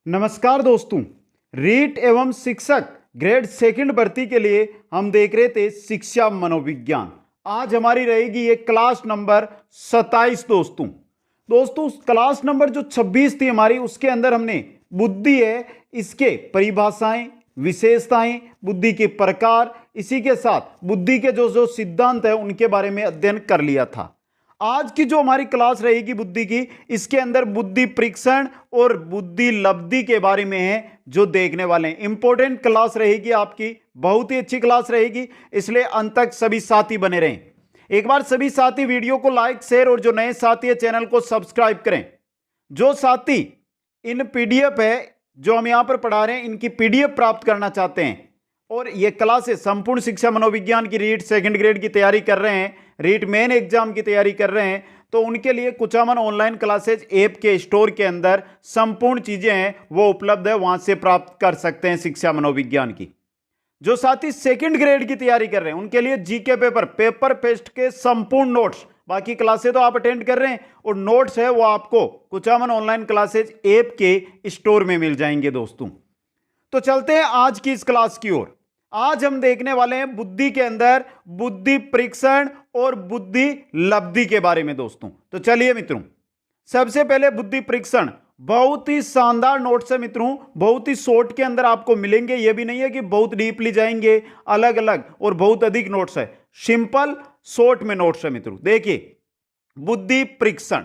नमस्कार दोस्तों। रीट एवं शिक्षक ग्रेड सेकंड भर्ती के लिए हम देख रहे थे शिक्षा मनोविज्ञान। आज हमारी रहेगी ये क्लास नंबर 27। दोस्तों क्लास नंबर जो 26 थी हमारी, उसके अंदर हमने बुद्धि है, इसके परिभाषाएं, विशेषताएं, बुद्धि के प्रकार, इसी के साथ बुद्धि के जो सिद्धांत है उनके बारे में अध्ययन कर लिया था। आज की जो हमारी क्लास रहेगी बुद्धि की, इसके अंदर बुद्धि परीक्षण और बुद्धि लब्धि के बारे में है जो देखने वाले हैं। इंपॉर्टेंट क्लास रहेगी आपकी, बहुत ही अच्छी क्लास रहेगी, इसलिए अंत तक सभी साथी बने रहें। एक बार सभी साथी वीडियो को लाइक, शेयर और जो नए साथी है चैनल को सब्सक्राइब करें। जो साथी इन पीडीएफ है जो हम यहां पर पढ़ा रहे हैं, इनकी पीडीएफ प्राप्त करना चाहते हैं और ये क्लासेस संपूर्ण शिक्षा मनोविज्ञान की रीट सेकंड ग्रेड की तैयारी कर रहे हैं, रीट मेन एग्जाम की तैयारी कर रहे हैं, तो उनके लिए कुचामन ऑनलाइन क्लासेज ऐप के स्टोर के अंदर संपूर्ण चीजें हैं वो उपलब्ध है, वहां से प्राप्त कर सकते हैं शिक्षा मनोविज्ञान की। जो साथी सेकंड ग्रेड की तैयारी कर रहे हैं उनके लिए जीके पेपर पेस्ट के संपूर्ण नोट्स, बाकी क्लासेस तो आप अटेंड कर रहे हैं और नोट्स है वो आपको कुचामन ऑनलाइन क्लासेज ऐप के स्टोर में मिल जाएंगे। दोस्तों तो चलते हैं आज की इस क्लास की ओर। आज हम देखने वाले हैं बुद्धि के अंदर बुद्धि परीक्षण और बुद्धि लब्धि के बारे में। दोस्तों तो चलिए मित्रों, सबसे पहले बुद्धि परीक्षण। बहुत ही शानदार नोट्स है मित्रों, बहुत ही शॉर्ट के अंदर आपको मिलेंगे, यह भी नहीं है कि बहुत डीपली जाएंगे, अलग अलग और बहुत अधिक नोट्स है, सिंपल शॉर्ट में नोट्स है मित्रों। देखिए बुद्धि परीक्षण,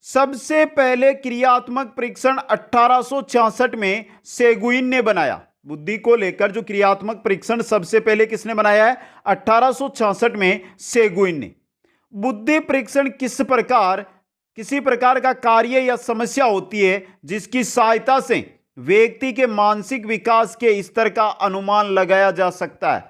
सबसे पहले क्रियात्मक परीक्षण 1866 में सेगुइन ने बनाया। बुद्धि को लेकर जो क्रियात्मक परीक्षण सबसे पहले किसने बनाया है? 1866 में सेगुइन ने। बुद्धि परीक्षण किसी प्रकार का कार्य या समस्या होती है जिसकी सहायता से व्यक्ति के मानसिक विकास के स्तर का अनुमान लगाया जा सकता है।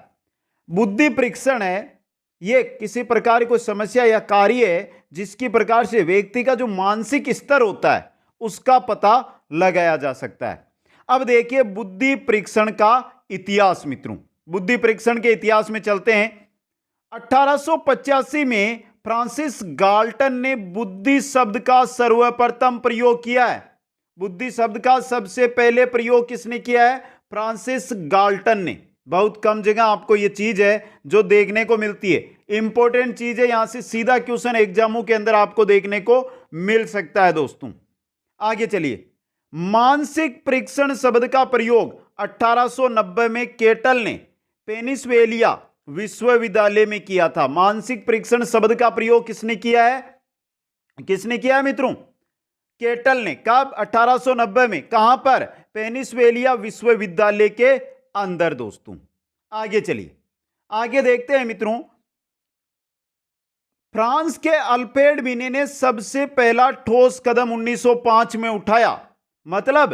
बुद्धि परीक्षण है ये किसी प्रकार की समस्या या कार्य है जिसकी प्रकार से व्यक्ति का जो मानसिक स्तर होता है उसका पता लगाया जा सकता है। अब देखिए बुद्धि परीक्षण का इतिहास मित्रों, बुद्धि परीक्षण के इतिहास में चलते हैं। 1885 में फ्रांसिस गाल्टन ने बुद्धि शब्द का सर्वप्रथम प्रयोग किया है। बुद्धि शब्द का सबसे पहले प्रयोग किसने किया है? फ्रांसिस गाल्टन ने। बहुत कम जगह आपको यह चीज है जो देखने को मिलती है, इंपॉर्टेंट चीज है, यहां से सीधा क्वेश्चन एग्जामों के अंदर आपको देखने को मिल सकता है। दोस्तों आगे चलिए, मानसिक परीक्षण शब्द का प्रयोग 1890 में केटल ने पेनिसवेलिया विश्वविद्यालय में किया था। मानसिक परीक्षण शब्द का प्रयोग किसने किया है मित्रों? केटल ने। कब? 1890 में। कहां पर? पेनिसवेलिया विश्वविद्यालय के अंदर। दोस्तों आगे चलिए, आगे देखते हैं मित्रों। फ्रांस के अल्फ्रेड बिने ने सबसे पहला ठोस कदम 1905 में उठाया। मतलब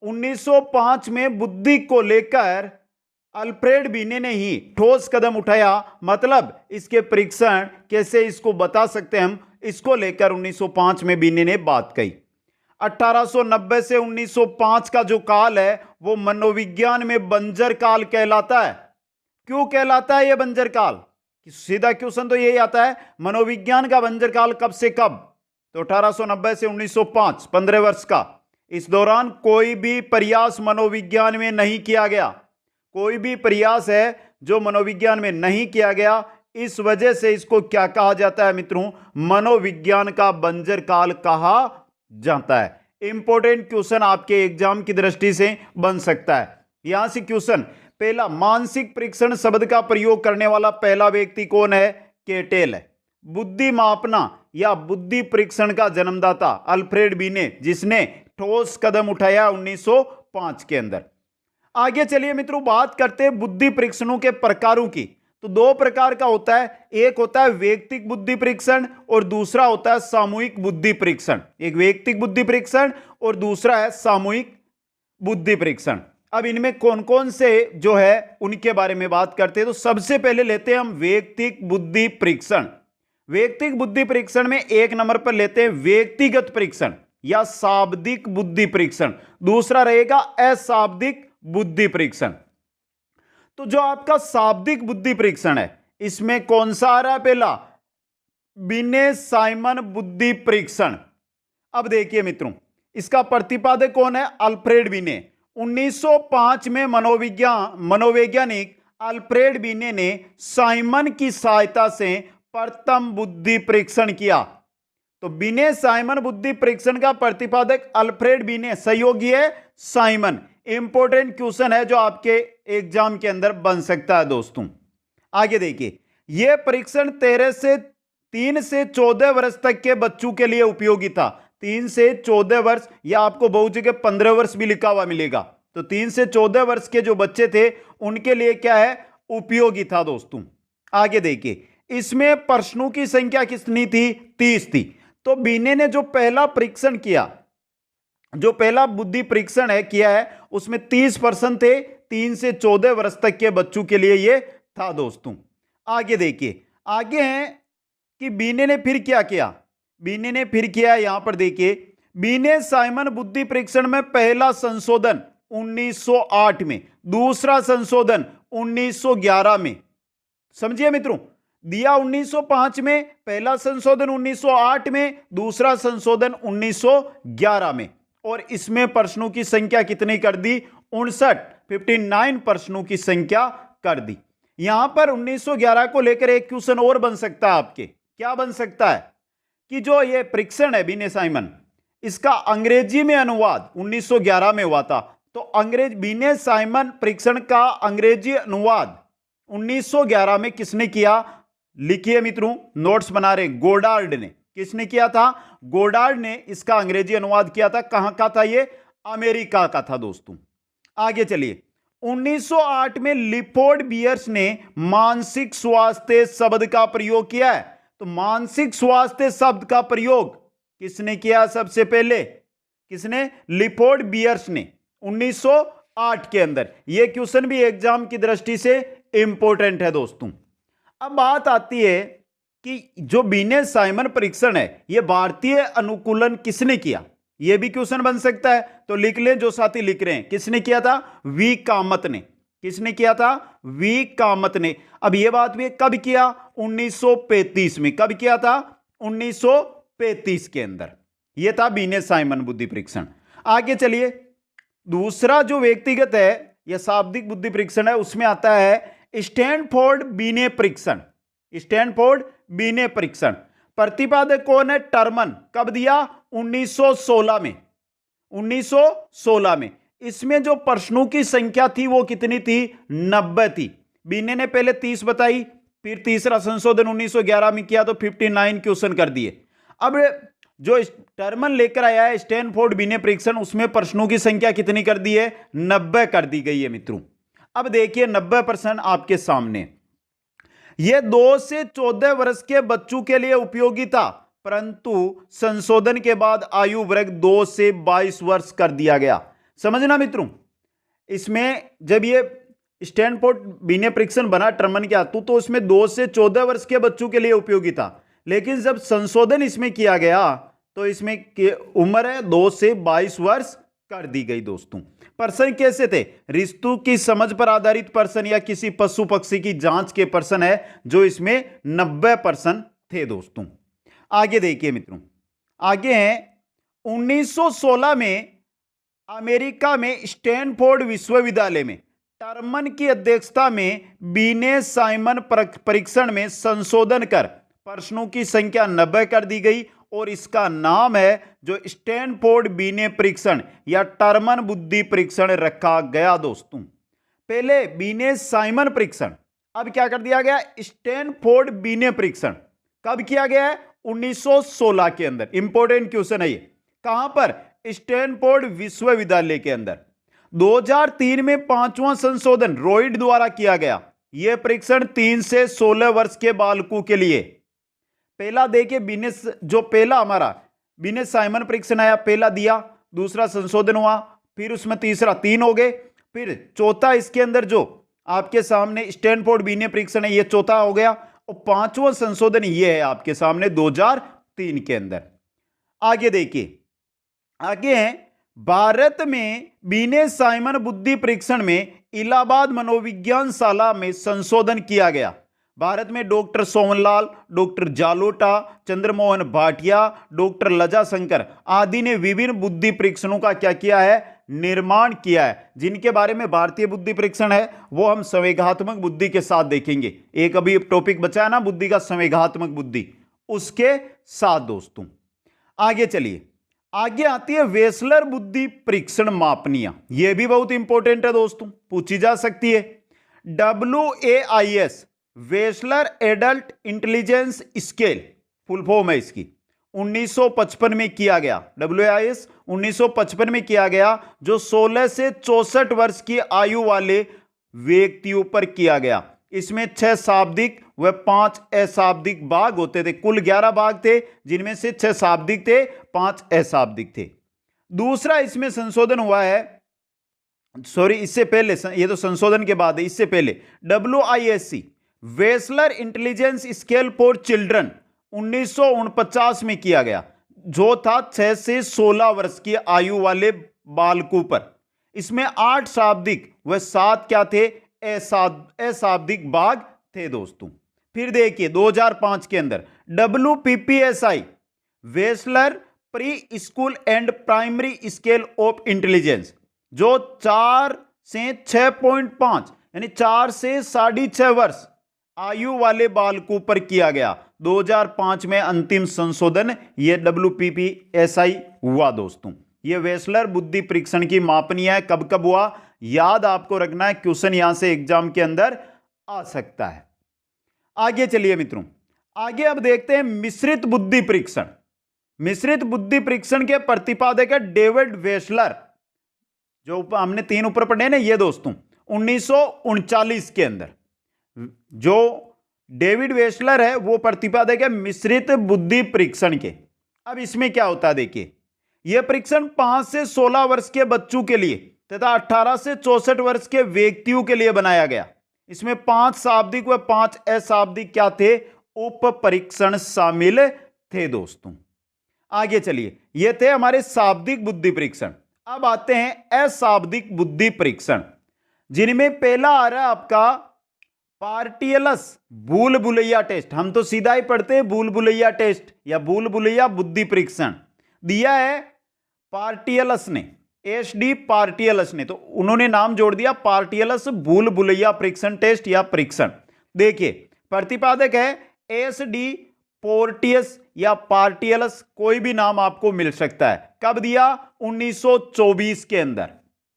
1905 में बुद्धि को लेकर अल्फ्रेड बिने ने ही ठोस कदम उठाया। मतलब इसके परीक्षण कैसे इसको बता सकते हैं हम, इसको लेकर 1905 में बिने ने बात कही। 1890 से 1905 का जो काल है वो मनोविज्ञान में बंजर काल कहलाता है। क्यों कहलाता है यह बंजर काल? सीधा क्वेश्चन तो यही आता है, मनोविज्ञान का बंजर काल कब से कब? तो 1890 से 1905, 15 वर्ष का। इस दौरान कोई भी प्रयास मनोविज्ञान में नहीं किया गया, कोई भी प्रयास है जो मनोविज्ञान में नहीं किया गया। इस वजह से इसको क्या कहा जाता है मित्रों? मनोविज्ञान का बंजर काल कहा जाता है। इंपॉर्टेंट क्वेश्चन आपके एग्जाम की दृष्टि से बन सकता है। यहां से क्वेश्चन पहला, मानसिक परीक्षण शब्द का प्रयोग करने वाला पहला व्यक्ति कौन है? केटेल है। बुद्धि मापना या बुद्धि परीक्षण का जन्मदाता अल्फ्रेड बिने, जिसने ठोस कदम उठाया 1905 के अंदर। आगे चलिए मित्रों, बात करते हैं बुद्धि परीक्षणों के प्रकारों की। तो दो प्रकार का होता है, एक होता है व्यक्तिक बुद्धि परीक्षण और दूसरा होता है सामूहिक बुद्धि परीक्षण। एक व्यक्तिक बुद्धि परीक्षण और दूसरा है सामूहिक बुद्धि परीक्षण। अब इनमें कौन कौन से जो है उनके बारे में बात करते हैं। तो सबसे पहले लेते हैं हम व्यक्तिक बुद्धि परीक्षण। व्यक्तिक बुद्धि परीक्षण में एक नंबर पर लेते हैं व्यक्तिगत परीक्षण या शाब्दिक बुद्धि परीक्षण, दूसरा रहेगा अशाब्दिक बुद्धि परीक्षण। तो जो आपका शाब्दिक बुद्धि परीक्षण है इसमें कौन सा आ रहा है? पहला बिने साइमन बुद्धि परीक्षण। अब देखिए मित्रों, इसका प्रतिपादक कौन है? अल्फ्रेड बीने। 1905 में मनोवैज्ञानिक अल्फ्रेड बीने ने साइमन की सहायता से प्रथम बुद्धि परीक्षण किया। तो बीने साइमन बुद्धि परीक्षण का प्रतिपादक अल्फ्रेड बीने, सहयोगी है साइमन। इंपॉर्टेंट क्वेश्चन है जो आपके एग्जाम के अंदर बन सकता है दोस्तों। आगे देखिए, यह परीक्षण 3 से 14 वर्ष तक के बच्चों के लिए उपयोगी था। 3 से 14 वर्ष, या आपको बहुत जगह 15 वर्ष भी लिखा हुआ मिलेगा। तो 3 से 14 वर्ष के जो बच्चे थे उनके लिए क्या है? उपयोगी था दोस्तों। आगे देखिए, इसमें प्रश्नों की संख्या कितनी थी? 30 थी। तो बीने ने जो पहला परीक्षण किया, जो पहला बुद्धि परीक्षण है किया है, उसमें 30 प्रश्न थे 3 से 14 वर्ष तक के बच्चों के लिए यह था दोस्तों। आगे देखिए, आगे हैं कि बीने ने फिर क्या किया? बीने ने फिर किया, यहां पर देखिए, बीने साइमन बुद्धि परीक्षण में पहला संशोधन 1908 में, दूसरा संशोधन 1911 में, समझिए मित्रों, दिया 1905 में, पहला संशोधन 1908 में, दूसरा संशोधन 1911 में। और इसमें प्रश्नों की संख्या कितनी कर दी? 59 प्रश्नों की संख्या कर दी। यहां पर 1911 को लेकर एक क्वेश्चन और बन सकता है आपके। क्या बन सकता है? कि जो ये परीक्षण है बीने साइमन, इसका अंग्रेजी में अनुवाद 1911 में हुआ था। तो बीने साइमन परीक्षण का अंग्रेजी अनुवाद 1911 में किसने किया? लिखिए मित्रों, नोट्स बना रहे, गोडार्ड ने। किसने किया था? गोडार्ड ने इसका अंग्रेजी अनुवाद किया था। कहां का था ये? अमेरिका का था दोस्तों। आगे चलिए, 1908 में लिपोर्ड बियर्स ने मानसिक स्वास्थ्य शब्द का प्रयोग किया है। तो मानसिक स्वास्थ्य शब्द का प्रयोग किसने किया? सबसे पहले किसने? लिपोर्ड बियर्स ने 1908 के अंदर। यह क्वेश्चन भी एग्जाम की दृष्टि से इंपॉर्टेंट है दोस्तों। अब बात आती है कि जो बीने साइमन परीक्षण है, यह भारतीय अनुकूलन किसने किया? यह भी क्वेश्चन बन सकता है। तो लिख लें जो साथी लिख रहे हैं, किसने किया था? वी कामत ने। किसने किया था? वी कामत ने। अब यह बात भी कब किया? 1935 में। कब किया था? 1935 के अंदर। यह था बीने साइमन बुद्धि परीक्षण। आगे चलिए, दूसरा जो व्यक्तिगत है या शाब्दिक बुद्धि परीक्षण है, उसमें आता है स्टैनफोर्ड बीने परीक्षण। स्टैनफोर्ड बीने परीक्षण प्रतिपादक कौन है? टर्मन। कब दिया? 1916 में। 1916 में। इसमें जो प्रश्नों की संख्या थी वो कितनी थी? 90 थी। बीने ने पहले 30 बताई, फिर तीसरा संशोधन 1911 में किया तो 59 क्वेश्चन कर दिए। अब जो टर्मन लेकर आया है स्टैनफोर्ड बीने परीक्षण, उसमें प्रश्नों की संख्या कितनी कर दी है? 90 कर दी गई है मित्रों। अब देखिए 90 प्रश्न आपके सामने। यह 2 से 14 वर्ष के बच्चों के लिए उपयोगी था, परंतु संशोधन के बाद आयु वर्ग 2 से 22 वर्ष कर दिया गया। समझना मित्रों, इसमें जब यह स्टैनफोर्ड बीने परीक्षण बना टर्मन के हाथों, तो इसमें 2 से 14 वर्ष के बच्चों के लिए उपयोगी था। लेकिन जब संशोधन इसमें किया गया तो इसमें उम्र है 2 से 22 वर्ष कर दी गई दोस्तों। प्रश्न कैसे थे? ऋतु की समझ पर आधारित प्रश्न या किसी पशु पक्षी की जांच के प्रश्न है, जो इसमें 90 प्रश्न थे दोस्तों। आगे देखिए मित्रों, आगे हैं 1916 में अमेरिका में स्टैनफोर्ड विश्वविद्यालय में टर्मन की अध्यक्षता में बीने साइमन परीक्षण में संशोधन कर प्रश्नों की संख्या 90 कर दी गई और इसका नाम है जो स्टैनफोर्ड बीने परीक्षण या टर्मन बुद्धि परीक्षण रखा गया दोस्तों। पहले बीने साइमन परीक्षण, अब क्या कर दिया गया? स्टैनफोर्ड बीने परीक्षण। कब किया गया है? 1916 के अंदर। इंपॉर्टेंट क्वेश्चन है ये। कहां पर? स्टैनफोर्ड विश्वविद्यालय के अंदर। 2003 में 5वां संशोधन रॉयड द्वारा किया गया। यह परीक्षण 3 से 16 वर्ष के बालकों के लिए। पहला देखिए बीने, जो पहला हमारा बीने साइमन परीक्षण आया, पहला दिया, दूसरा संशोधन हुआ, फिर उसमें तीसरा 3 हो गए, फिर चौथा इसके अंदर जो आपके सामने स्टैनफोर्ड बीने परीक्षण है, यह चौथा हो गया, और 5वां संशोधन यह है आपके सामने 2003 के अंदर। आगे देखिए, आगे है भारत में बीने साइमन बुद्धि परीक्षण में इलाहाबाद मनोविज्ञान शाला में संशोधन किया गया। भारत में doctor Somanlal, doctor Jalota, Chandramohan Bhatia, doctor Lajja Shankar आदि ने विभिन्न बुद्धि परीक्षणों का क्या किया है, निर्माण किया है। जिनके बारे में भारतीय बुद्धि परीक्षण है वो हम संवेगात्मक बुद्धि के साथ देखेंगे। एक अभी टॉपिक बचा है ना बुद्धि का, संवेगात्मक बुद्धि, उसके साथ दोस्तों। आगे चलिए, आगे आती है वेसलर बुद्धि परीक्षण मापनियां। यह भी बहुत इंपॉर्टेंट है दोस्तों, पूछी जा सकती है। WAIS Wechsler adult intelligence scale full form है इसकी, 1955 में किया गया। WAIS 1955 में किया गया, जो 16 से 64 वर्ष की आयु वाले व्यक्तियों पर किया गया। इसमें 6 शाब्दिक व 5 अशाब्दिक भाग होते थे। कुल 11 भाग थे, जिनमें से 6 शाब्दिक थे, 5 अशाब्दिक थे। दूसरा इसमें संशोधन हुआ है, सॉरी इससे पहले, ये तो संशोधन के बाद है, इससे पहले WISC Wechsler intelligence scale for children 1949 में किया गया, जो था 6 से 16 वर्ष की आयु वाले बालकों पर। इसमें 8 शाब्दिक व 7 क्या थे, अशाब्दिक भाग थे दोस्तों। फिर देखिए 2005 के अंदर WPPSI Wechsler pre school and primary scale of intelligence, जो 4 से 6.5 यानी 4 से 6.5 वर्ष आयु वाले बालकों पर किया गया। 2005 में अंतिम संशोधन ये WPPSI हुआ दोस्तों। ये वेसलर बुद्धि परीक्षण की मापनीय है। कब कब हुआ याद आपको रखना है, क्वेश्चन यहां से एग्जाम के अंदर आ सकता है। आगे चलिए मित्रों, आगे अब देखते हैं मिश्रित बुद्धि परीक्षण। मिश्रित बुद्धि परीक्षण के प्रतिपादक है डेविड वेसलर, जो हमने 3 ऊपर पढ़े ना ये दोस्तों, 1939 के अंदर जो डेविड वेसलर है वो प्रतिपादक है मिश्रित बुद्धि परीक्षण के। अब इसमें क्या होता है देखिए, यह परीक्षण 5 से 16 वर्ष के बच्चों के लिए तथा 18 से 64 वर्ष के व्यक्तियों के लिए बनाया गया। इसमें 5 शाब्दिक व 5 अशाब्दिक क्या थे, उप परीक्षण शामिल थे दोस्तों। आगे चलिए, ये थे हमारे शाब्दिक बुद्धि परीक्षण। अब आते हैं अशाब्दिक बुद्धि परीक्षण, जिनमें पहला आ रहा है आपका पार्टियलस भूल भुलैया टेस्ट। हम तो सीधा ही पढ़ते हैं भूल भुलैया टेस्ट या भूल भुलैया बुद्धि परीक्षण। दिया है पार्टियलस ने, HD पार्टियलस ने, तो उन्होंने नाम जोड़ दिया पार्टियलस भूल भुलैया परीक्षण टेस्ट या परीक्षण। देखिए प्रतिपादक है SD पोर्टियस या पार्टियलस, कोई भी नाम आपको मिल सकता है। कब दिया, 1924 के अंदर,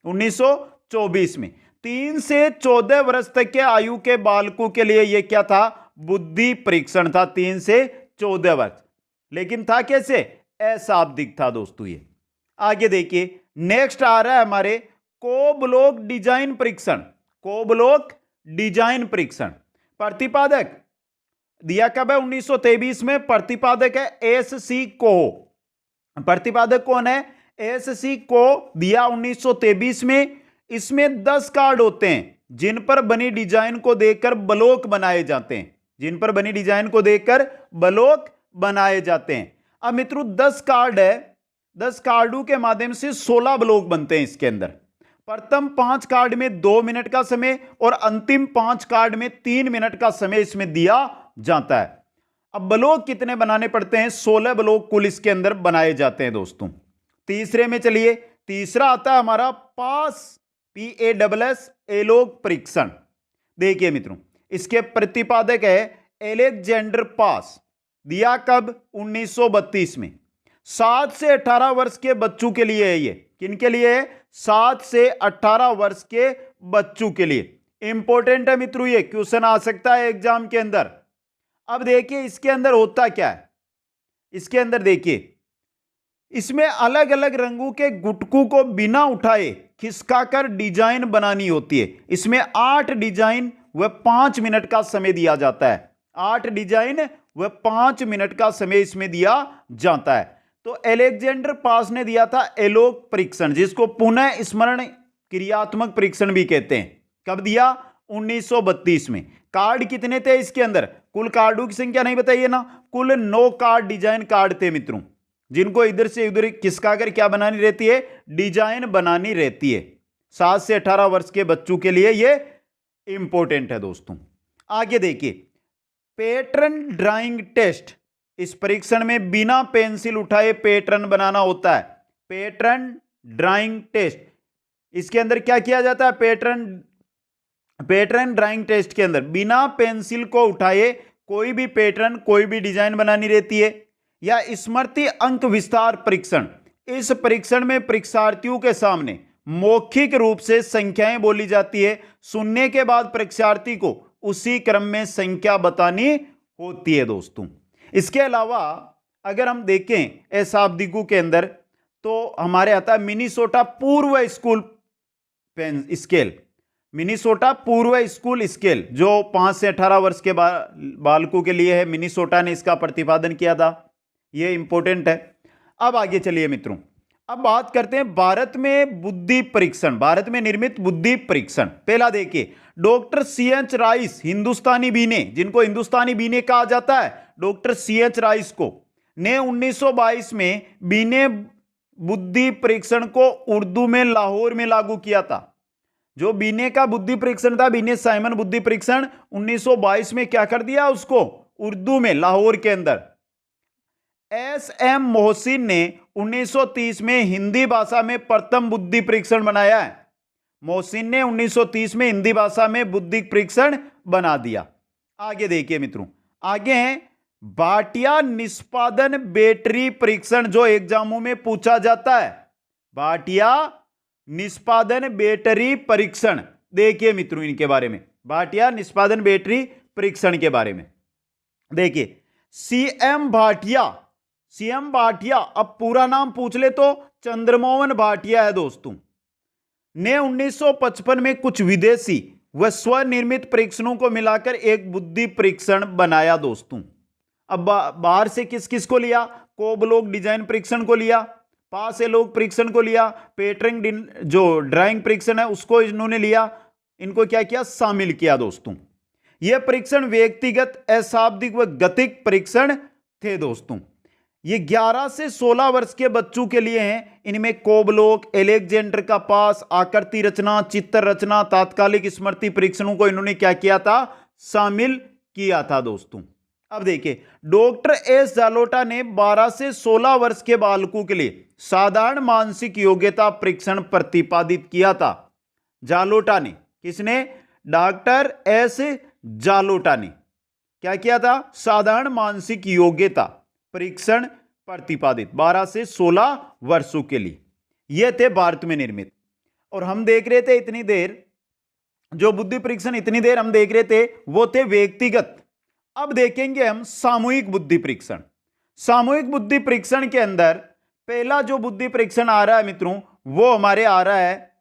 1924 में। 3 से 14 वर्ष तक के आयु के बालकों के लिए यह क्या था, बुद्धि परीक्षण था। 3 से 14 वर्ष, लेकिन था कैसे, अशाब्दिक था दोस्तों ये। आगे देखिए नेक्स्ट आ रहा है हमारे को ब्लॉक डिजाइन परीक्षण। को ब्लॉक डिजाइन परीक्षण प्रतिपादक दिया कब है, 1923 में। प्रतिपादक है SC को, प्रतिपादक कौन है, SC को, दिया 1923 में। इसमें 10 कार्ड होते हैं जिन पर बनी डिजाइन को देखकर ब्लॉक बनाए जाते हैं, जिन पर बनी डिजाइन को देखकर ब्लॉक बनाए जाते हैं। अब मित्रों 10 कार्ड है, 10 कार्डों के माध्यम से 16 ब्लॉक बनते हैं इसके अंदर। प्रथम 5 कार्ड में 2 मिनट का समय और अंतिम 5 कार्ड में 3 मिनट का समय इसमें दिया जाता है। अब ब्लॉक कितने बनाने पड़ते हैं, 16 ब्लॉक कुल इसके अंदर बनाए जाते हैं दोस्तों। तीसरे में चलिए, तीसरा आता है हमारा पास, PASS एलोक परीक्षण। देखिए मित्रों इसके प्रतिपादक है एलेक्जेंडर पास, दिया कब, 1932 में। 7 से 18 वर्ष के बच्चों के लिए है ये। किनके लिए है, 7 से 18 वर्ष के बच्चों के लिए। इंपॉर्टेंट है मित्रों, ये क्वेश्चन आ सकता है एग्जाम के अंदर। अब देखिए इसके अंदर होता क्या है, इसके अंदर देखिए इसमें अलग अलग रंगों के गुटकों को बिना उठाए खिसकाकर डिजाइन बनानी होती है। इसमें 8 डिजाइन व 5 मिनट का समय दिया जाता है। 8 डिजाइन व 5 मिनट का समय इसमें दिया जाता है। तो एलेक्जेंडर पास ने दिया था एलोक परीक्षण, जिसको पुनः स्मरण क्रियात्मक परीक्षण भी कहते हैं। कब दिया, 1932 में। कार्ड कितने थे इसके अंदर, कुल कार्डों की संख्या नहीं बताइए ना, कुल 9 कार्ड डिजाइन कार्ड थे मित्रों, जिनको इधर से उधर खिसकाकर क्या बनानी रहती है, डिजाइन बनानी रहती है। 7 से 18 वर्ष के बच्चों के लिए ये इंपॉर्टेंट है दोस्तों। आगे देखिए पैटर्न ड्राइंग टेस्ट, इस परीक्षण में बिना पेंसिल उठाए पैटर्न बनाना होता है। पैटर्न ड्राइंग टेस्ट, इसके अंदर क्या किया जाता है? पैटर्न ड्राइंग टेस्ट के अंदर बिना पेंसिल को उठाए कोई भी पैटर्न, कोई भी डिजाइन बनानी रहती है। या स्मृति अंक विस्तार परीक्षण, इस परीक्षण में परीक्षार्थियों के सामने मौखिक रूप से संख्याएं बोली जाती है। सुनने के बाद परीक्षार्थी को उसी क्रम में संख्या बतानी होती है दोस्तों। इसके अलावा अगर हम देखें अशाब्दिकों के अंदर तो हमारे आता है मिनीसोटा पूर्व स्कूल पेन स्केल। मिनीसोटा पूर्व स्कूल स्केल जो 5 से 18 वर्ष के बालकों के लिए है, मिनीसोटा ने इसका प्रतिपादन किया था, यह इंपॉर्टेंट है। अब आगे चलिए मित्रों, अब बात करते हैं भारत में बुद्धि परीक्षण, भारत में निर्मित बुद्धि परीक्षण। पहला देखिए, डॉक्टर CH राइस, हिंदुस्तानी बीने, जिनको हिंदुस्तानी बीने कहा जाता है, डॉक्टर CH राइस को ने 1922 में बीने बुद्धि परीक्षण को उर्दू में लाहौर में लागू किया था। जो बीने का बुद्धि परीक्षण था, बीने साइमन बुद्धि परीक्षण, 1922 में क्या कर दिया उसको उर्दू में, लाहौर के अंदर। SM मोहसिन ने 1930 में हिंदी भाषा में प्रथम बुद्धि परीक्षण बनाया है। मोहसिन ने 1930 में हिंदी भाषा में बुद्धि परीक्षण बना दिया। आगे देखिए मित्रों, आगे है भाटिया निष्पादन बैटरी परीक्षण, जो एग्जामों में पूछा जाता है। भाटिया निष्पादन बैटरी परीक्षण, देखिए मित्रों इनके बारे में, भाटिया निष्पादन बैटरी परीक्षण के बारे में देखिए। CM भाटिया, अब पूरा नाम पूछ ले तो चंद्रमोहन भाटिया है दोस्तों, ने 1955 में कुछ विदेशी व स्वनिर्मित परीक्षणों को मिलाकर एक बुद्धि परीक्षण बनाया दोस्तों। अब बाहर से किस किस को लिया? कोबलोग डिजाइन परीक्षण को लिया, पासेलोग परीक्षण को लिया, पैटर्न जो ड्राइंग परीक्षण है उसको इन्होंने लिया। इनको क्या किया? शामिल किया दोस्तों। यह परीक्षण व्यक्तिगत, अशाब्दिक व गतिक परीक्षण थे दोस्तों। ये 11 से 16 वर्ष के बच्चों के लिए हैं। इनमें कोबलोग, एलेक्जेंडर का पास, आकृति रचना, चित्र रचना, तात्कालिक स्मृति परीक्षणों को इन्होंने क्या किया था? शामिल किया था दोस्तों। अब देखिए, डॉक्टर S जालोटा ने 12 से 16 वर्ष के बालकों के लिए साधारण मानसिक योग्यता परीक्षण प्रतिपादित किया था। जालोटा ने, किसने? डॉक्टर S जालोटा ने क्या किया था? साधारण मानसिक योग्यता परीक्षण प्रतिपादित 12 से 16 वर्षों के लिए। यह थे भारत में निर्मित। और हम देख रहे थे इतनी देर, जो बुद्धि परीक्षण इतनी देर हम देख रहे थे वो थे व्यक्तिगत। अब देखेंगे हम सामूहिक बुद्धि परीक्षण। सामूहिक बुद्धि परीक्षण के अंदर पहला जो बुद्धि परीक्षण आ रहा है मित्रों, वो हमारे आ रहा है,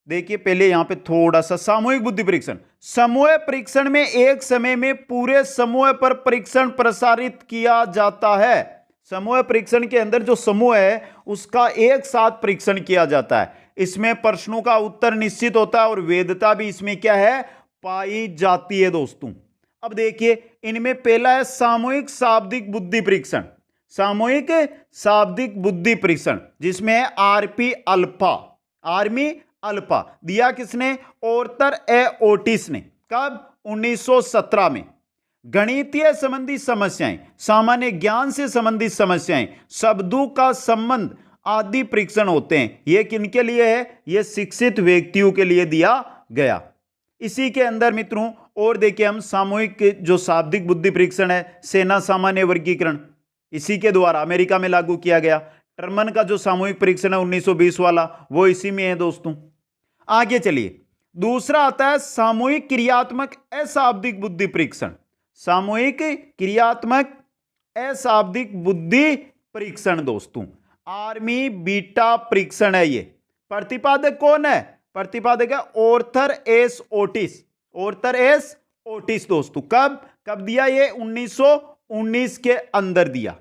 देखिए पहले यहां पे थोड़ा सा, सामूहिक बुद्धि परीक्षण। समूह परीक्षण में एक समय में पूरे समूह पर परीक्षण प्रसारित किया जाता है। समूह परीक्षण के अंदर जो समूह है उसका एक साथ परीक्षण किया जाता है। इसमें प्रश्नों का उत्तर निश्चित होता है और वैधता भी इसमें क्या है? पाई जाती है दोस्तों। अब देखिए, इनमें पहला है सामूहिक शाब्दिक बुद्धि परीक्षण। सामूहिक शाब्दिक बुद्धि परीक्षण जिसमें है आरपी अल्फा, आर्मी अल्फा। दिया किसने? ऑर्थर ए ओटिस ने। कब? 1917 में। गणितीय संबंधी समस्याएं, सामान्य ज्ञान से संबंधित समस्याएं, शब्दों का संबंध आदि परीक्षण होते हैं। यह किनके लिए है? यह शिक्षित व्यक्तियों के लिए दिया गया। इसी के अंदर मित्रों और देखिए, हम सामूहिक जो शाब्दिक बुद्धि परीक्षण है, सेना सामान्य वर्गीकरण, इसी के द्वारा अमेरिका में लागू किया गया। टर्मन का जो सामूहिक परीक्षण है 1920 वाला, वो इसी में है दोस्तों। आगे चलिए, दूसरा आता है सामूहिक क्रियात्मक अशाब्दिक बुद्धि परीक्षण। सामूहिक क्रियात्मक अशाब्दिक बुद्धि परीक्षण दोस्तों, आर्मी बीटा परीक्षण है। ये प्रतिपादक कौन है? प्रतिपादक है Arthur S Otis. Arthur S Otis दोस्तों। कब दिया? ये 1919 के अंदर दिया।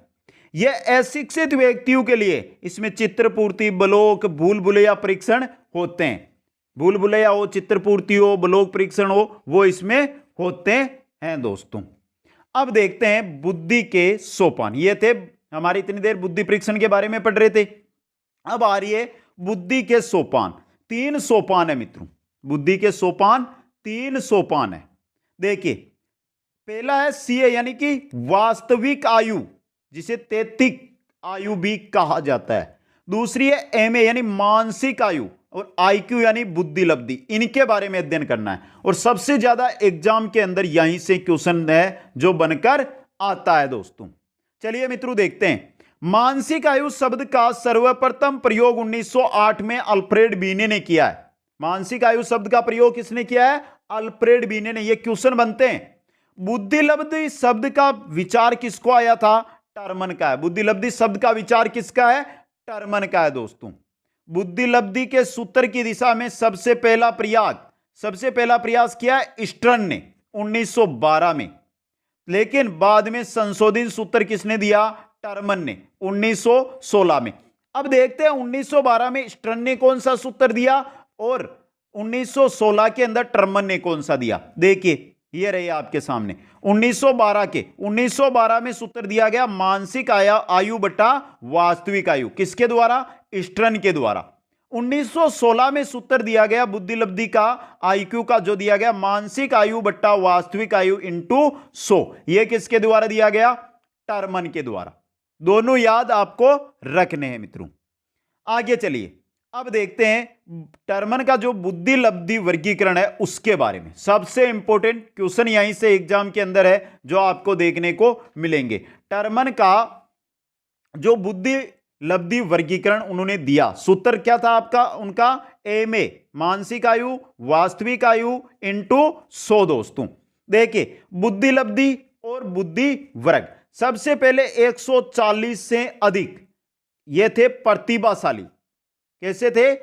यह अशिक्षित व्यक्तियों के लिए इसमें चित्रपूर्ति, ब्लॉक, भूल भुलैया परीक्षण होते हैं। भूल भुलैया हो, चित्रपूर्ति हो, ब्लॉक परीक्षण हो, वो इसमें होते हैं दोस्तों। अब देखते हैं बुद्धि के सोपान। ये थे हमारे, इतनी देर बुद्धि परीक्षण के बारे में पढ़ रहे थे। अब आ रही है बुद्धि के सोपान। 3 सोपान है मित्रों। बुद्धि के सोपान 3 सोपान है। देखिए, पहला है सीए यानी कि वास्तविक आयु, जिसे तैतिक आयु भी कहा जाता है। दूसरी है एमए यानी मानसिक आयु, और आईक्यू यानी बुद्धि लब्धि। इनके बारे में अध्ययन करना है और सबसे ज्यादा एग्जाम के अंदर यहीं से क्वेश्चन है जो बनकर आता है दोस्तों। चलिए मित्रों देखते हैं। मानसिक आयु शब्द का सर्वप्रथम प्रयोग 1908 में अल्फ्रेड बीने ने किया है। मानसिक आयु शब्द का प्रयोग किसने किया है? अल्फ्रेड बीने ने। ये क्वेश्चन बनते हैं। बुद्धिलब्धि शब्द का विचार किसको आया था? टर्मन का है। बुद्धिलब्धि शब्द का विचार किसका है? टर्मन का है दोस्तों। बुद्धिलब्धि के सूत्र की दिशा में सबसे पहला प्रयास किया है स्टर्न ने 1912 में, लेकिन बाद में संशोधित सूत्र किसने दिया? टर्मन ने 1916 में। अब देखते हैं 1912 में स्टर्न ने कौन सा सूत्र दिया और 1916 के अंदर टर्मन ने कौन सा दिया। देखिए ये रहे आपके सामने 1912 में सूत्र दिया गया मानसिक आयु बटा वास्तविक आयु। किसके द्वारा? स्टर्न के द्वारा। 1916 में सूत्र दिया गया बुद्धिलब्धि का आईक्यू का, जो दिया गया मानसिक आयु बट्टा वास्तविक आयु इंटू 100। यह किसके द्वारा दिया गया? टर्मन के द्वारा। दोनों याद आपको रखने हैं मित्रों। आगे चलिए अब देखते हैं टर्मन का जो बुद्धिलब्धि वर्गीकरण है उसके बारे में। सबसे इंपॉर्टेंट क्वेश्चन यहीं से एग्जाम के अंदर है जो आपको देखने को मिलेंगे। टर्मन का जो बुद्धिलब्धि वर्गीकरण उन्होंने दिया, सूत्र क्या था आपका? उनका एमए मानसिक आयु वास्तविक आयु इंटू 100 दोस्तों। देखिए बुद्धिलब्धि और बुद्धि वर्ग। सबसे पहले 140 से अधिक ये थे प्रतिभाशाली। कैसे थे?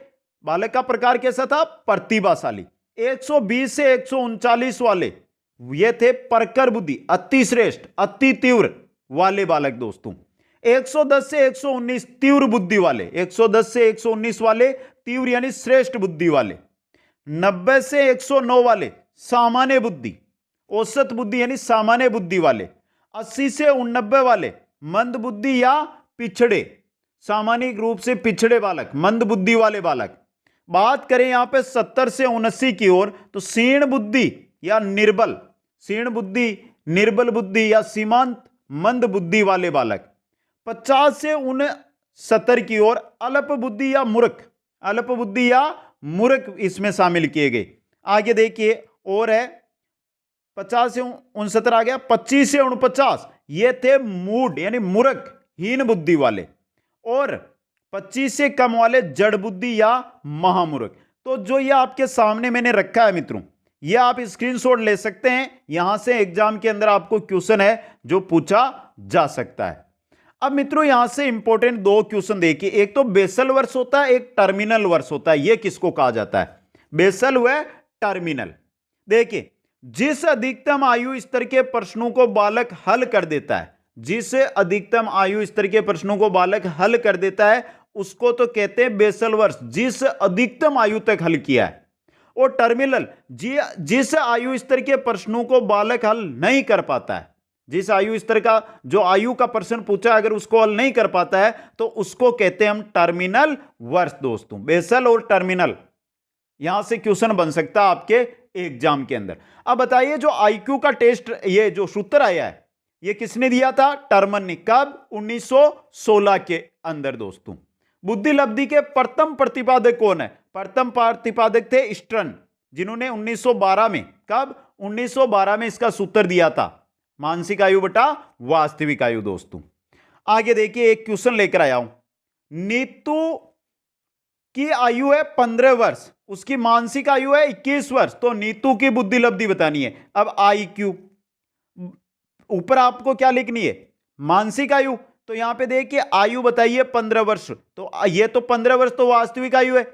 बालक का प्रकार कैसा था? प्रतिभाशाली। 120 से 139 वाले ये थे प्रखर बुद्धि, अति श्रेष्ठ अति तीव्र वाले बालक दोस्तों। 110 से 119 तीव्र बुद्धि वाले, 110 से 119 वाले तीव्र यानी श्रेष्ठ बुद्धि वाले। 90 से 109 वाले सामान्य बुद्धि, औसत बुद्धि यानी सामान्य बुद्धि वाले। 80 से 89 वाले मंद बुद्धि या पिछड़े, सामान्य रूप से पिछड़े बालक, मंद बुद्धि वाले बालक। बात करें यहां पे 70 से 79 की ओर तो क्षीण बुद्धि या निर्बल, क्षीण बुद्धि निर्बल बुद्धि या सीमांत मंद बुद्धि वाले बालक। 50 से 69 की ओर अल्प बुद्धि या मूर्ख, अल्प बुद्धि या मूर्ख इसमें शामिल किए गए। आगे देखिए और है 50 से 69 आ गया। 25 से 49 ये थे मूड यानी मूर्ख हीन बुद्धि वाले, और 25 से कम वाले जड़ बुद्धि या महामूर्ख। तो जो ये आपके सामने मैंने रखा है मित्रों, ये आप स्क्रीनशॉट ले सकते हैं। यहां से एग्जाम के अंदर आपको क्वेश्चन है जो पूछा जा सकता है। अब मित्रों यहां से इंपॉर्टेंट दो क्वेश्चन देखिए। एक तो बेसल वर्ष होता है, एक टर्मिनल वर्ष होता है। ये किसको कहा जाता है? बेसल व टर्मिनल। देखिए जिस अधिकतम आयु स्तर के प्रश्नों को बालक हल कर देता है, जिस अधिकतम आयु स्तर के प्रश्नों को बालक हल कर देता है उसको तो कहते हैं बेसल वर्ष, जिस अधिकतम आयु तक हल किया है। और टर्मिनल जिस आयु स्तर के प्रश्नों को बालक हल नहीं कर पाता है, जिस आयु स्तर का जो आयु का प्रश्न पूछा अगर उसको हल नहीं कर पाता है तो उसको कहते हैं हम टर्मिनल वर्ष दोस्तों। बेसल और टर्मिनल यहां से क्वेश्चन बन सकता है आपके एग्जाम के अंदर। अब बताइए जो आईक्यू का टेस्ट, ये जो सूत्र आया है ये किसने दिया था? टर्मन ने। कब? 1916 के अंदर दोस्तों। बुद्धिलब्धि के प्रथम प्रतिपादक कौन है? प्रथम प्रतिपादक थे स्टर्न, जिन्होंने 1912 में, कब? 1912 में इसका सूत्र दिया था मानसिक आयु बटा वास्तविक आयु दोस्तों। आगे देखिए एक क्वेश्चन लेकर आया हूं। नीतू की आयु है 15 वर्ष, उसकी मानसिक आयु है 21 वर्ष, तो नीतू की बुद्धिलब्धि बतानी है। अब आईक्यू ऊपर आपको क्या लिखनी है? मानसिक आयु। तो यहां पे देखिए आयु बताइए 15 वर्ष, तो ये तो 15 वर्ष तो वास्तविक आयु है।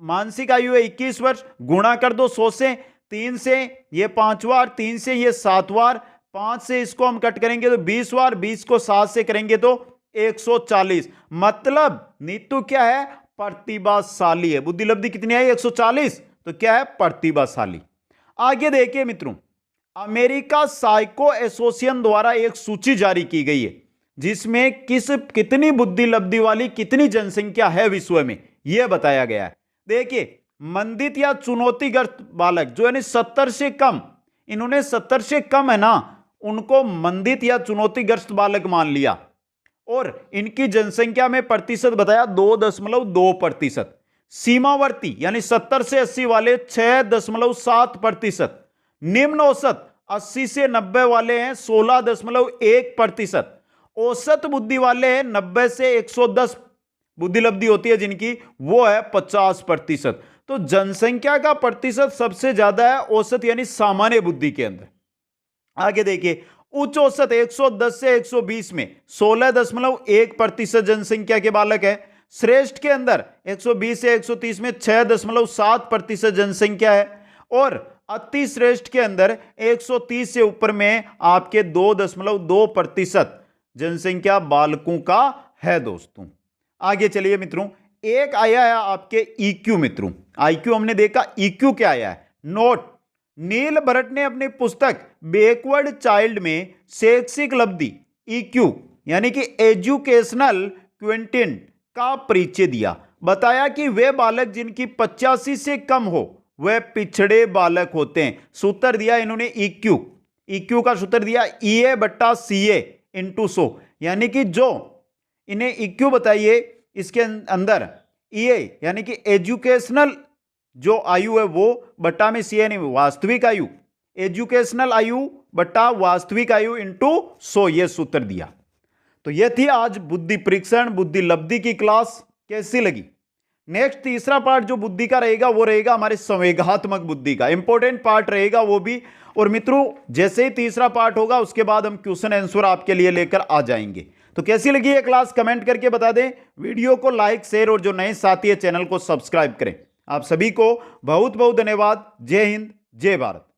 मानसिक आयु है 21 वर्ष, गुणा कर दो 100 से, 3 से ये 5 बार, 3 से ये 7 बार, 5 से इसको हम कट करेंगे तो 20 बार, 20 को 7 से करेंगे तो 140। मतलब नीतू क्या है? प्रतिभाशाली है। बुद्धिलब्धि कितनी आई? 140। तो क्या है? प्रतिभाशाली। आगे देखिए मित्रों, अमेरिका साइको एसोसिएशन द्वारा एक सूची जारी की गई है जिसमें कितनी बुद्धिलब्धि वाली कितनी जनसंख्या है विश्व में यह बताया गया है। देखिए मंदित या चुनौतीग्रस्त बालक जो यानी 70 से कम, इन्होंने 70 से कम है ना, उनको मंदित या चुनौतीग्रस्त बालक मान लिया और इनकी जनसंख्या में प्रतिशत बताया 2.2%। सीमावर्ती यानी 70 से 80 वाले 6.7%। निम्न औसत 80 से 90 वाले हैं 16.1%। औसत बुद्धि वाले हैं 90 से 110 बुद्धि लब्धि होती है जिनकी, वो है 50%। तो जनसंख्या का प्रतिशत सबसे ज्यादा है औसत यानी सामान्य बुद्धि के अंदर। आगे देखिए, उच्च औसत 110 से 120 में 16.1% जनसंख्या के बालक है। श्रेष्ठ के अंदर 120 से 130 में 6.7% जनसंख्या है और अति श्रेष्ठ के अंदर 130 से ऊपर में आपके 2.2% जनसंख्या बालकों का है दोस्तों। आगे चलिए मित्रों, एक आया है आपके ईक्यू मित्रों। आईक्यू हमने देखा, ईक्यू क्या आया है, नोट। नील भट्ट ने अपनी पुस्तक बैकवर्ड चाइल्ड में शैक्षिक लब्धि ईक्यू यानी कि एजुकेशनल क्विंटेंट का परिचय दिया। बताया कि वे बालक जिनकी 85 से कम हो वह पिछड़े बालक होते हैं। सूत्र दिया इन्होंने ईक्यू। ईक्यू का सूत्र दिया EA/CA × 100, यानी कि जो इन्हें ईक्यू बताइए, इसके अंदर EA यानी कि एजुकेशनल जो आयु है वो बट्टा में CA नहीं, वास्तविक आयु, एजुकेशनल आयु बट्टा वास्तविक आयु × 100, यह सूत्र दिया। तो यह थी आज बुद्धि परीक्षण, बुद्धि लब्धि की क्लास। कैसी लगी? नेक्स्ट तीसरा पार्ट जो बुद्धि का रहेगा वो रहेगा हमारे संवेगात्मक बुद्धि का, इंपॉर्टेंट पार्ट रहेगा वो भी। और मित्रों जैसे ही तीसरा पार्ट होगा उसके बाद हम क्वेश्चन आंसर आपके लिए लेकर आ जाएंगे। तो कैसी लगी ये क्लास कमेंट करके बता दें। वीडियो को लाइक, शेयर और जो नए साथी है चैनल को सब्सक्राइब करें। आप सभी को बहुत बहुत धन्यवाद। जय हिंद, जय भारत।